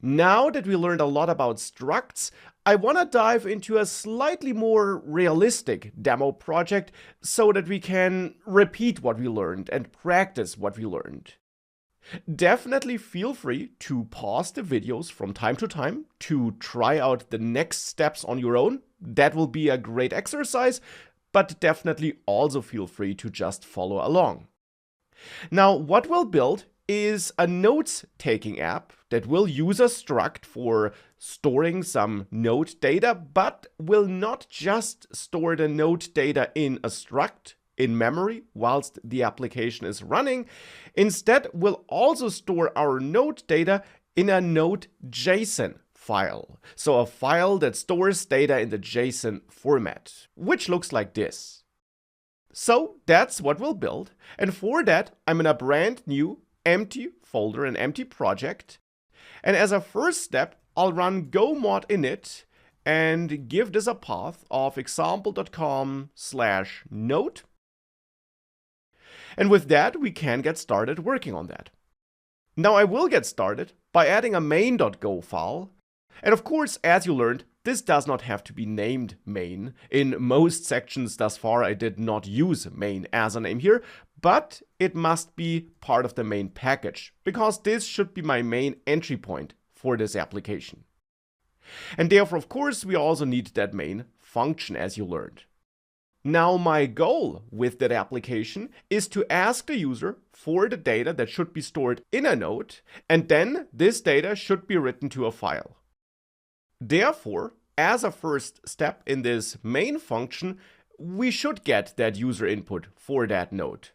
Now that we learned a lot about structs, I want to dive into a slightly more realistic demo project so that we can repeat what we learned and practice what we learned. Definitely feel free to pause the videos from time to time to try out the next steps on your own. That will be a great exercise, but definitely also feel free to just follow along. Now, what we'll build is a notes-taking app that will use a struct for storing some note data, but will not just store the note data in a struct in memory whilst the application is running. Instead, we'll also store our note data in a Node.json file. So a file that stores data in the JSON format, which looks like this. So that's what we'll build. And for that, I'm in a brand new empty folder, an empty project. And as a first step, I'll run go mod init and give this a path of example.com/note. And with that, we can get started working on that. Now I will get started by adding a main.go file. And of course, as you learned, this does not have to be named main. In most sections thus far, I did not use main as a name here, but it must be part of the main package, because this should be my main entry point for this application. And therefore, of course, we also need that main function, as you learned. Now, my goal with that application is to ask the user for the data that should be stored in a node, and then this data should be written to a file. Therefore, as a first step in this main function, we should get that user input for that node.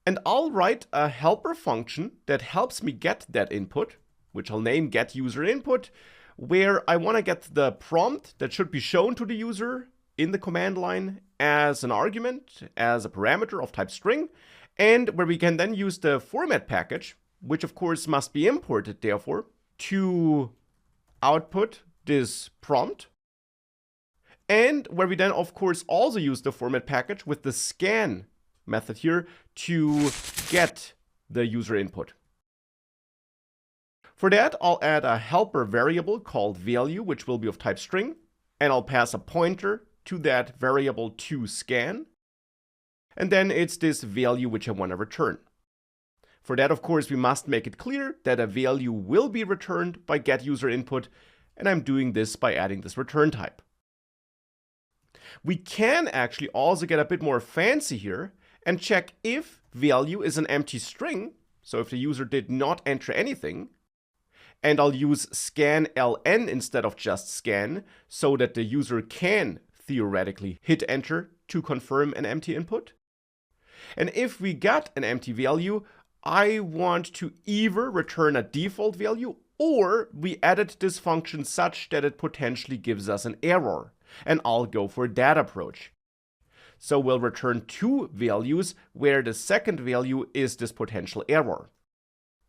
And I'll write a helper function that helps me get that input, which I'll name getUserInput, where I want to get the prompt that should be shown to the user in the command line as an argument, as a parameter of type string, and where we can then use the format package, which of course must be imported therefore, to output this prompt, and where we then of course also use the format package with the scan method here to get the user input. For that, I'll add a helper variable called value, which will be of type string, and I'll pass a pointer to that variable to scan, and then it's this value which I want to return. For that, of course, we must make it clear that a value will be returned by getUserInput, and I'm doing this by adding this return type. We can actually also get a bit more fancy here and check if value is an empty string, so if the user did not enter anything, and I'll use scanLN instead of just scan, so that the user can theoretically hit enter to confirm an empty input. And if we got an empty value, I want to either return a default value, or we added this function such that it potentially gives us an error, and I'll go for that approach. So we'll return two values where the second value is this potential error.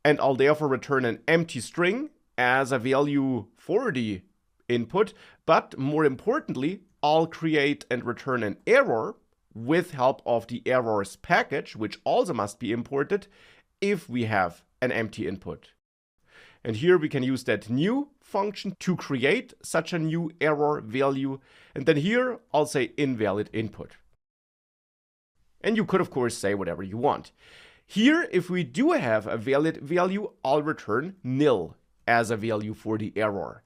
And I'll therefore return an empty string as a value for the input, but more importantly, I'll create and return an error with help of the errors package, which also must be imported if we have an empty input. And here we can use that new function to create such a new error value, and then here I'll say invalid input. And you could of course say whatever you want. Here, if we do have a valid value, I'll return nil as a value for the error.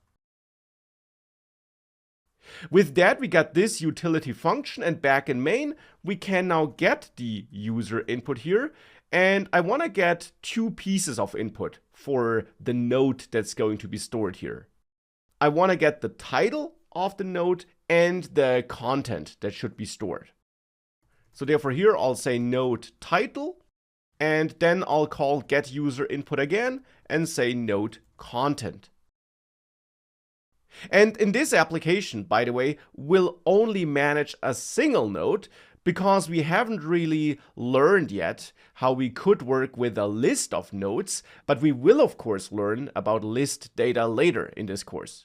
With that, we got this utility function, and back in main, we can now get the user input here. And I want to get two pieces of input for the node that's going to be stored here. I want to get the title of the node and the content that should be stored. So therefore here I'll say node title, and then I'll call getUserInput again and say node content. And in this application, by the way, we'll only manage a single node because we haven't really learned yet how we could work with a list of nodes, but we will of course learn about list data later in this course.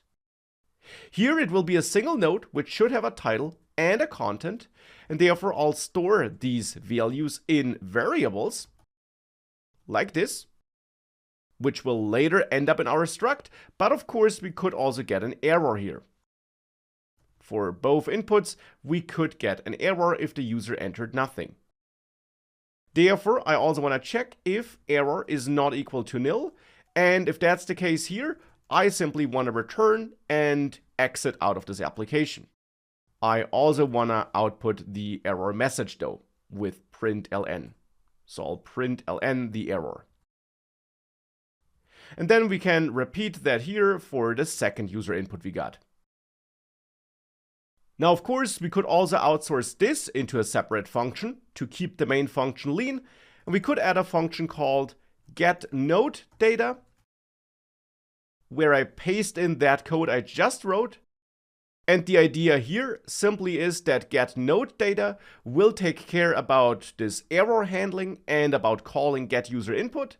Here it will be a single node which should have a title and a content, and therefore I'll store these values in variables like this. which will later end up in our struct, but of course we could also get an error here. For both inputs, we could get an error if the user entered nothing. Therefore, I also want to check if error is not equal to nil, and if that's the case here, I simply want to return and exit out of this application. I also want to output the error message though, with println. So I'll println the error. And then we can repeat that here for the second user input we got. Now, of course, we could also outsource this into a separate function to keep the main function lean. And we could add a function called getNodeData, where I paste in that code I just wrote. And the idea here simply is that getNodeData will take care about this error handling and about calling getUserInput,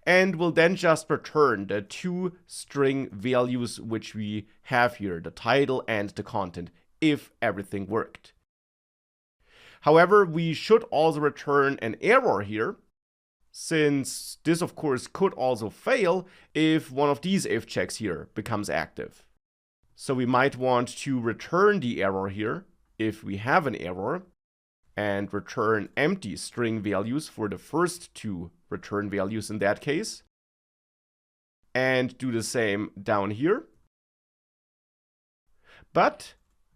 and will then just return the two string values which we have here, the title and the content, if everything worked. However, we should also return an error here, since this of course could also fail if one of these if checks here becomes active. So we might want to return the error here if we have an error, and return empty string values for the first two return values in that case, and do the same down here. But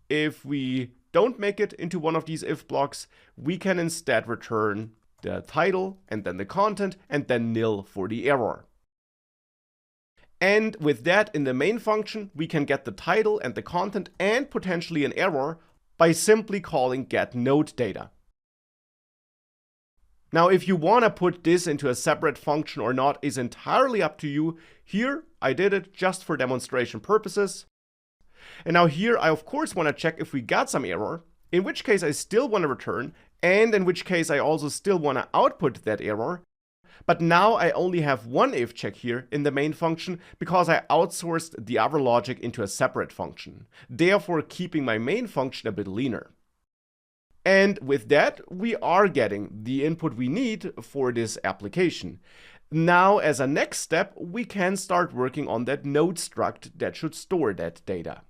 if we don't make it into one of these if blocks, we can instead return the title and then the content and then nil for the error. And with that in the main function, we can get the title and the content and potentially an error by simply calling getNodeData. Now, if you want to put this into a separate function or not is entirely up to you. Here, I did it just for demonstration purposes. And now here, I of course want to check if we got some error, in which case I still want to return, and in which case I also still want to output that error. But now I only have one if check here in the main function because I outsourced the other logic into a separate function, therefore keeping my main function a bit leaner. And with that, we are getting the input we need for this application. Now, as a next step, we can start working on that node struct that should store that data.